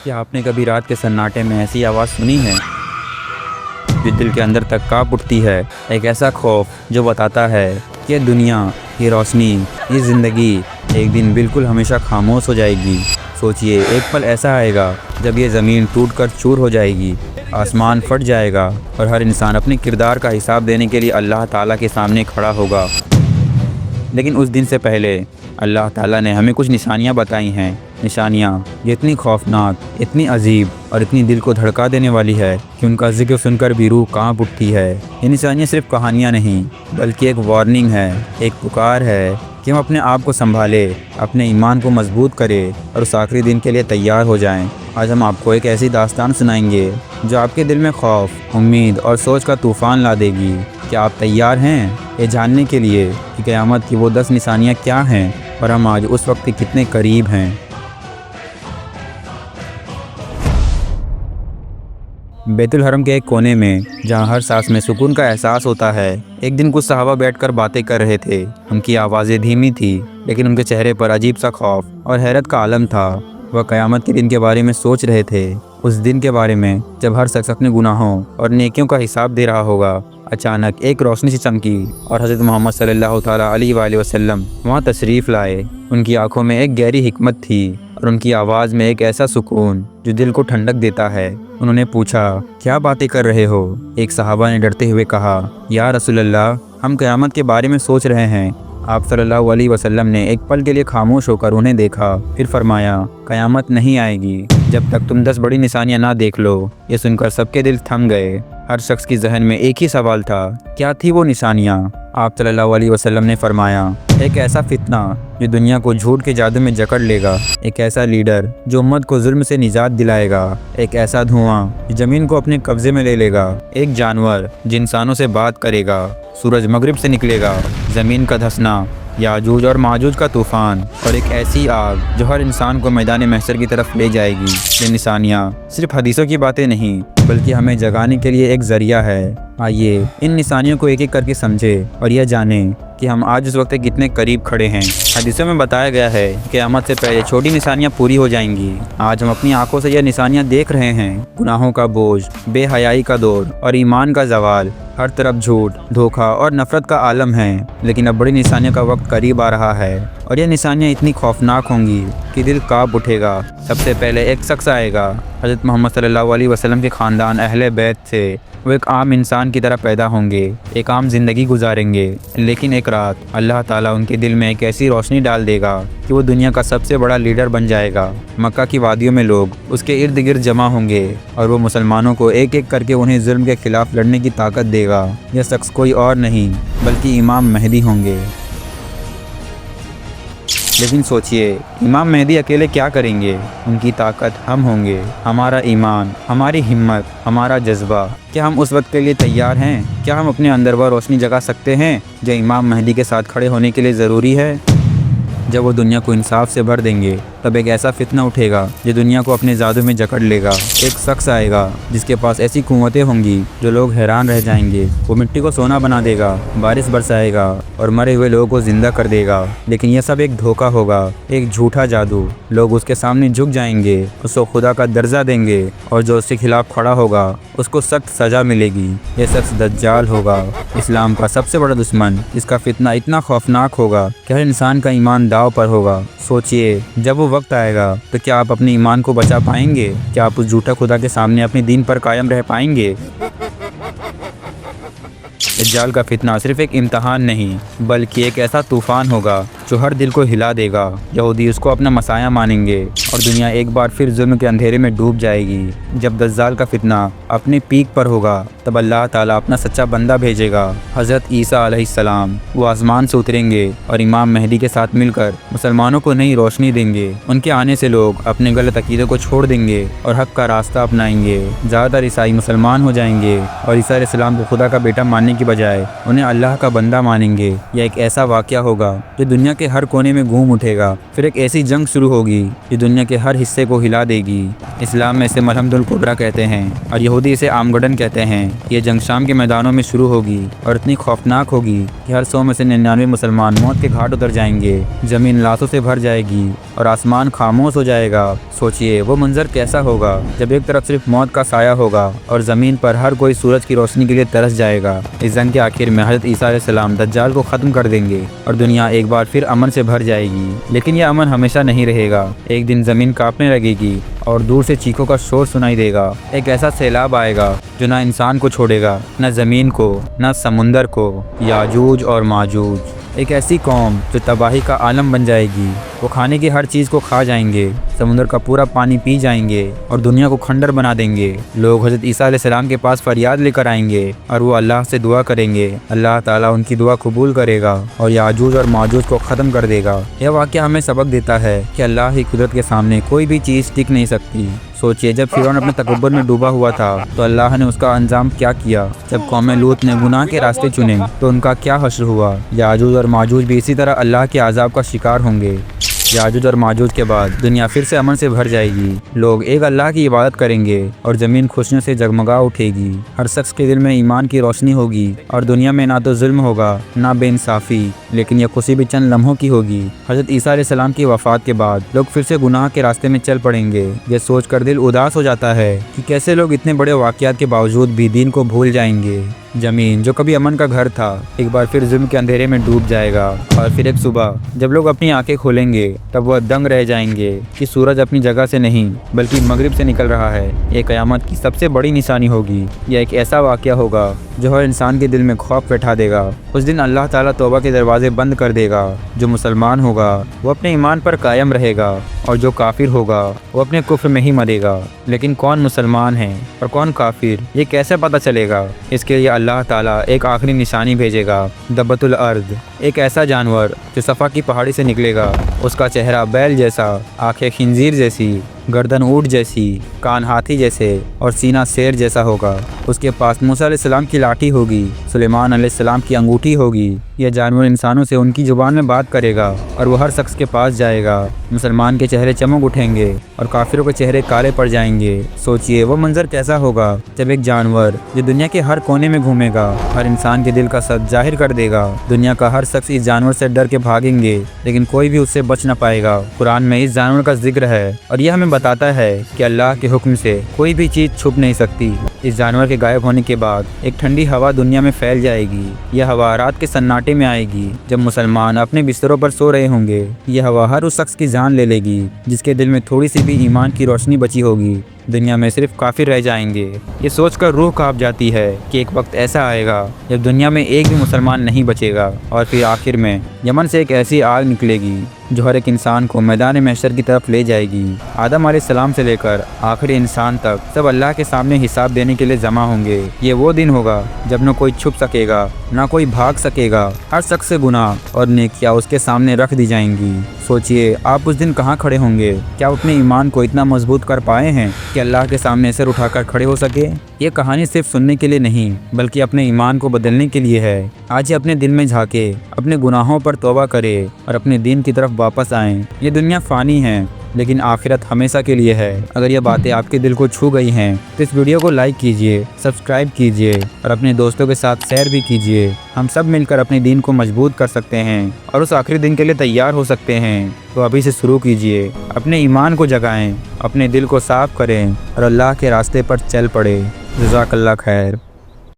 کیا آپ نے کبھی رات کے سناٹے میں ایسی آواز سنی ہے جو دل کے اندر تک کانپ اٹھتی ہے؟ ایک ایسا خوف جو بتاتا ہے کہ دنیا، یہ روشنی، یہ زندگی ایک دن بالکل ہمیشہ خاموش ہو جائے گی۔ سوچئے، ایک پل ایسا آئے گا جب یہ زمین ٹوٹ کر چور ہو جائے گی، آسمان پھٹ جائے گا اور ہر انسان اپنے کردار کا حساب دینے کے لیے اللہ تعالیٰ کے سامنے کھڑا ہوگا۔ لیکن اس دن سے پہلے اللہ تعالیٰ نے ہمیں کچھ نشانیاں بتائی ہیں۔ نشانیاں یہ اتنی خوفناک، اتنی عجیب اور اتنی دل کو دھڑکا دینے والی ہے کہ ان کا ذکر سن کر بھی روح کانپ اٹھتی ہے۔ یہ نشانیاں صرف کہانیاں نہیں بلکہ ایک وارننگ ہے، ایک پکار ہے کہ ہم اپنے آپ کو سنبھالے، اپنے ایمان کو مضبوط کرے اور اس آخری دن کے لیے تیار ہو جائیں۔ آج ہم آپ کو ایک ایسی داستان سنائیں گے جو آپ کے دل میں خوف، امید اور سوچ کا طوفان لا دے گی۔ کیا آپ تیار ہیں یہ جاننے کے لیے کہ قیامت کی وہ 10 نشانیاں کیا ہیں اور ہم آج اس وقت کے کتنے قریب ہیں؟ بیت الحرم کے ایک کونے میں، جہاں ہر سانس میں سکون کا احساس ہوتا ہے، ایک دن کچھ صحابہ بیٹھ کر باتیں کر رہے تھے۔ ان کی آوازیں دھیمی تھی لیکن ان کے چہرے پر عجیب سا خوف اور حیرت کا عالم تھا۔ وہ قیامت کے دن کے بارے میں سوچ رہے تھے، اس دن کے بارے میں جب ہر شخص اپنے گناہوں اور نیکیوں کا حساب دے رہا ہوگا۔ اچانک ایک روشنی سی چمکی اور حضرت محمد صلی اللہ تعالیٰ علیہ وآلہ وسلم وہاں تشریف لائے۔ ان کی آنکھوں میں ایک گہری حکمت تھی اور ان کی آواز میں ایک ایسا سکون جو دل کو ٹھنڈک دیتا ہے۔ انہوں نے پوچھا، کیا باتیں کر رہے ہو؟ ایک صحابہ نے ڈرتے ہوئے کہا، یا رسول اللہ، ہم قیامت کے بارے میں سوچ رہے ہیں۔ آپ صلی اللہ علیہ وسلم نے ایک پل کے لیے خاموش ہو کر انہیں دیکھا، پھر فرمایا، قیامت نہیں آئے گی جب تک تم 10 بڑی نشانیاں نہ دیکھ لو۔ یہ سن کر سب کے دل تھم گئے۔ ہر شخص کی ذہن میں ایک ہی سوال تھا، کیا تھی وہ نشانیاں؟ آپ صلی اللہ علیہ وسلم نے فرمایا، ایک ایسا فتنہ جو دنیا کو جھوٹ کے جادو میں جکڑ لے گا، ایک ایسا لیڈر جو امت کو ظلم سے نجات دلائے گا، ایک ایسا دھواں جو زمین کو اپنے قبضے میں لے لے گا، ایک جانور جو انسانوں سے بات کرے گا، سورج مغرب سے نکلے گا، زمین کا دھسنا، یاجوج اور ماجوج کا طوفان، اور ایک ایسی آگ جو ہر انسان کو میدان محشر کی طرف لے جائے گی۔ یہ نشانیاں صرف حدیثوں کی باتیں نہیں بلکہ ہمیں جگانے کے لیے ایک ذریعہ ہے۔ آئیے ان نشانیوں کو ایک ایک کر کے سمجھے اور یہ جانیں کہ ہم آج اس وقت کے کتنے قریب کھڑے ہیں۔ حدیثوں میں بتایا گیا ہے کہ قیامت سے پہلے چھوٹی نشانیاں پوری ہو جائیں گی۔ آج ہم اپنی آنکھوں سے یہ نشانیاں دیکھ رہے ہیں، گناہوں کا بوجھ، بے حیائی کا دور اور ایمان کا زوال۔ ہر طرف جھوٹ، دھوکہ اور نفرت کا عالم ہے، لیکن اب بڑی نشانیوں کا وقت قریب آ رہا ہے اور یہ نشانیاں اتنی خوفناک ہوں گی کہ دل کانپ اٹھے گا۔ سب سے پہلے ایک شخص آئے گا، حضرت محمد صلی اللہ علیہ وسلم کے خاندان اہل بیت سے۔ وہ ایک عام انسان کی طرح پیدا ہوں گے، ایک عام زندگی گزاریں گے، لیکن ایک رات اللہ تعالیٰ ان کے دل میں ایک ایسی روشنی ڈال دے گا کہ وہ دنیا کا سب سے بڑا لیڈر بن جائے گا۔ مکہ کی وادیوں میں لوگ اس کے ارد گرد جمع ہوں گے اور وہ مسلمانوں کو ایک ایک کر کے انہیں ظلم کے خلاف لڑنے کی طاقت دے گا۔ یہ شخص کوئی اور نہیں بلکہ امام مہدی ہوں گے۔ لیکن سوچئے، امام مہدی اکیلے کیا کریں گے؟ ان کی طاقت ہم ہوں گے، ہمارا ایمان، ہماری ہمت، ہمارا جذبہ۔ کیا ہم اس وقت کے لیے تیار ہیں؟ کیا ہم اپنے اندر وہ روشنی جگا سکتے ہیں جو امام مہدی کے ساتھ کھڑے ہونے کے لیے ضروری ہے؟ جب وہ دنیا کو انصاف سے بھر دیں گے تب ایک ایسا فتنہ اٹھے گا جو دنیا کو اپنے جادو میں جکڑ لے گا۔ ایک شخص آئے گا جس کے پاس ایسی قوتیں ہوں گی جو لوگ حیران رہ جائیں گے۔ وہ مٹی کو سونا بنا دے گا، بارش برسائے گا اور مرے ہوئے لوگوں کو زندہ کر دے گا۔ لیکن یہ سب ایک دھوکہ ہوگا، ایک جھوٹا جادو۔ لوگ اس کے سامنے جھک جائیں گے، اس کو خدا کا درجہ دیں گے اور جو اس کے خلاف کھڑا ہوگا اس کو سخت سزا ملے گی۔ یہ شخص دجال ہوگا، اسلام کا سب سے بڑا دشمن۔ اس کا فتنہ اتنا خوفناک ہوگا کہ ہر انسان کا ایمان داؤ پر ہوگا۔ سوچئے، جب وہ وقت آئے گا تو کیا آپ اپنے ایمان کو بچا پائیں گے؟ کیا آپ اس جھوٹا خدا کے سامنے اپنے دین پر قائم رہ پائیں گے؟ دجال کا فتنہ صرف ایک امتحان نہیں بلکہ ایک ایسا طوفان ہوگا جو ہر دل کو ہلا دے گا۔ یہودی اس کو اپنا مسایہ مانیں گے اور دنیا ایک بار پھر ظلم کے اندھیرے میں ڈوب جائے گی۔ جب دجال کا فتنہ اپنے پیک پر ہوگا تب اللہ تعالیٰ اپنا سچا بندہ بھیجے گا، حضرت عیسیٰ علیہ السلام۔ وہ آسمان سے اتریں گے اور امام مہدی کے ساتھ مل کر مسلمانوں کو نئی روشنی دیں گے۔ ان کے آنے سے لوگ اپنے غلط عقیدے کو چھوڑ دیں گے اور حق کا راستہ اپنائیں گے۔ زیادہ تر عیسائی مسلمان ہو جائیں گے اور عیسیٰ علیہ السلام کو خدا کا بیٹا ماننے کی بجائے انہیں اللہ کا بندہ مانیں گے۔ یہ ایک ایسا واقعہ ہوگا جو دنیا کے ہر کونے میں گھوم اٹھے گا۔ پھر ایک ایسی جنگ شروع ہوگی جو دنیا کے ہر حصے کو ہلا دے گی۔ اسلام میں اسے ملحمۃ الکبریٰ کہتے ہیں اور یہودی اسے آرمگڈن کہتے ہیں۔ یہ جنگ شام کے میدانوں میں شروع ہوگی اور اتنی خوفناک ہوگی کہ ہر 100 میں سے 99 مسلمان موت کے گھاٹ اتر جائیں گے۔ زمین لاشوں سے بھر جائے گی اور آسمان خاموش ہو جائے گا۔ سوچئے وہ منظر کیسا ہوگا جب ایک طرف صرف موت کا سایہ ہوگا اور زمین پر ہر کوئی سورج کی روشنی کے لیے ترس جائے گا۔ اس جنگ کے آخر میں حضرت عیسیٰ علیہ السلام دجال کو ختم کر دیں گے اور دنیا ایک بار پھر امن سے بھر جائے گی۔ لیکن یہ امن ہمیشہ نہیں رہے گا۔ ایک دن زمین کانپنے لگے گی اور دور سے چیخوں کا شور سنائی دے گا۔ ایک ایسا سیلاب آئے گا جو نہ انسان کو چھوڑے گا، نہ زمین کو، نہ سمندر کو۔ یاجوج اور ماجوج، ایک ایسی قوم جو تباہی کا عالم بن جائے گی۔ وہ کھانے کی ہر چیز کو کھا جائیں گے، سمندر کا پورا پانی پی جائیں گے اور دنیا کو کھنڈر بنا دیں گے۔ لوگ حضرت عیسیٰ علیہ السلام کے پاس فریاد لے کر آئیں گے اور وہ اللہ سے دعا کریں گے۔ اللہ تعالیٰ ان کی دعا قبول کرے گا اور یاجوج اور ماجوج کو ختم کر دے گا۔ یہ واقعہ ہمیں سبق دیتا ہے کہ اللہ کی قدرت کے سامنے کوئی بھی چیز ٹک نہیں سکتی۔ سوچئے جب فرعون اپنے تکبر میں ڈوبا ہوا تھا تو اللہ نے اس کا انجام کیا کیا۔ جب قوم لوط نے گناہ کے راستے چنے تو ان کا کیا حشر ہوا۔ یاجوج اور ماجوج بھی اسی طرح اللہ کے عذاب کا شکار ہوں گے۔ یاجوج اور ماجوج کے بعد دنیا پھر سے امن سے بھر جائے گی۔ لوگ ایک اللہ کی عبادت کریں گے اور زمین خوشیوں سے جگمگا اٹھے گی۔ ہر شخص کے دل میں ایمان کی روشنی ہوگی اور دنیا میں نہ تو ظلم ہوگا نہ بے انصافی، لیکن یہ خوشی بھی چند لمحوں کی ہوگی۔ حضرت عیسیٰ علیہ السلام کی وفات کے بعد لوگ پھر سے گناہ کے راستے میں چل پڑیں گے۔ یہ سوچ کر دل اداس ہو جاتا ہے کہ کیسے لوگ اتنے بڑے واقعات کے باوجود بھی دین کو بھول جائیں گے۔ زمین جو کبھی امن کا گھر تھا ایک بار پھر ظلم کے اندھیرے میں ڈوب جائے گا، اور پھر ایک صبح جب لوگ اپنی آنکھیں کھولیں گے تب وہ دنگ رہ جائیں گے کہ سورج اپنی جگہ سے نہیں بلکہ مغرب سے نکل رہا ہے۔ یہ قیامت کی سب سے بڑی نشانی ہوگی۔ یہ ایک ایسا واقعہ ہوگا جو ہر انسان کے دل میں خوف بٹھا دے گا۔ اس دن اللہ تعالیٰ توبہ کے دروازے بند کر دے گا۔ جو مسلمان ہوگا وہ اپنے ایمان پر قائم رہے گا اور جو کافر ہوگا وہ اپنے کفر میں ہی مرے گا۔ لیکن کون مسلمان ہے اور کون کافر، یہ کیسے پتہ چلے گا؟ اس کے لیے اللہ تعالیٰ ایک آخری نشانی بھیجے گا، دبۃ الارض، ایک ایسا جانور جو صفا کی پہاڑی سے نکلے گا۔ اس کا چہرہ بیل جیسا، آنکھیں خنزیر جیسی، گردن اونٹ جیسی، کان ہاتھی جیسے اور سینہ شیر جیسا ہوگا۔ اس کے پاس موسیٰ علیہ السلام کی لاٹھی ہوگی، سلیمان علیہ السلام کی انگوٹھی ہوگی۔ یہ جانور انسانوں سے ان کی زبان میں بات کرے گا اور وہ ہر شخص کے پاس جائے گا۔ مسلمان کے چہرے چمک اٹھیں گے اور کافروں کے چہرے کالے پڑ جائیں گے۔ سوچئے وہ منظر کیسا ہوگا جب ایک جانور جو دنیا کے ہر کونے میں گھومے گا ہر انسان کے دل کا سچ ظاہر کر دے گا۔ دنیا کا ہر شخص اس جانور سے ڈر کے بھاگیں گے لیکن کوئی بھی اس سے بچ نہ پائے گا۔ قرآن میں اس جانور کا ذکر ہے اور یہ ہمیں بتاتا ہے کہ اللہ کے حکم سے کوئی بھی چیز چھپ نہیں سکتی۔ اس جانور کے غائب ہونے کے بعد ایک ٹھنڈی ہوا دنیا میں پھیل جائے گی۔ یہ ہوا رات کے سناٹے میں آئے گی جب مسلمان اپنے بستروں پر سو رہے ہوں گے۔ یہ ہوا ہر اس شخص کی جان لے لے گی جس کے دل میں تھوڑی سی بھی ایمان کی روشنی بچی ہوگی۔ دنیا میں صرف کافر رہ جائیں گے۔ یہ سوچ کر روح کانپ جاتی ہے کہ ایک وقت ایسا آئے گا جب دنیا میں ایک بھی مسلمان نہیں بچے گا، اور پھر آخر میں یمن سے ایک ایسی آگ نکلے گی جو ہر ایک انسان کو میدان محشر کی طرف لے جائے گی۔ آدم علیہ السلام سے لے کر آخری انسان تک سب اللہ کے سامنے حساب دینے کے لیے جمع ہوں گے۔ یہ وہ دن ہوگا جب نہ کوئی چھپ سکے گا نہ کوئی بھاگ سکے گا۔ ہر شخص سے گناہ اور نیکیاں اس کے سامنے رکھ دی جائیں گی۔ سوچئے آپ اس دن کہاں کھڑے ہوں گے؟ کیا اپنے ایمان کو اتنا مضبوط کر پائے ہیں کہ اللہ کے سامنے سر اٹھا کر کھڑے ہو سکے؟ یہ کہانی صرف سننے کے لیے نہیں بلکہ اپنے ایمان کو بدلنے کے لیے ہے۔ آج ہی اپنے دل میں جھانکے، اپنے گناہوں پر توبہ کرے اور اپنے دین کی طرف واپس آئیں۔ یہ دنیا فانی ہے لیکن آخرت ہمیشہ کے لیے ہے۔ اگر یہ باتیں آپ کے دل کو چھو گئی ہیں تو اس ویڈیو کو لائک کیجئے، سبسکرائب کیجئے اور اپنے دوستوں کے ساتھ شیئر بھی کیجئے۔ ہم سب مل کر اپنے دین کو مضبوط کر سکتے ہیں اور اس آخری دن کے لیے تیار ہو سکتے ہیں۔ تو ابھی سے شروع کیجئے، اپنے ایمان کو جگائیں، اپنے دل کو صاف کریں اور اللہ کے راستے پر چل پڑے۔ جزاک اللہ خیر۔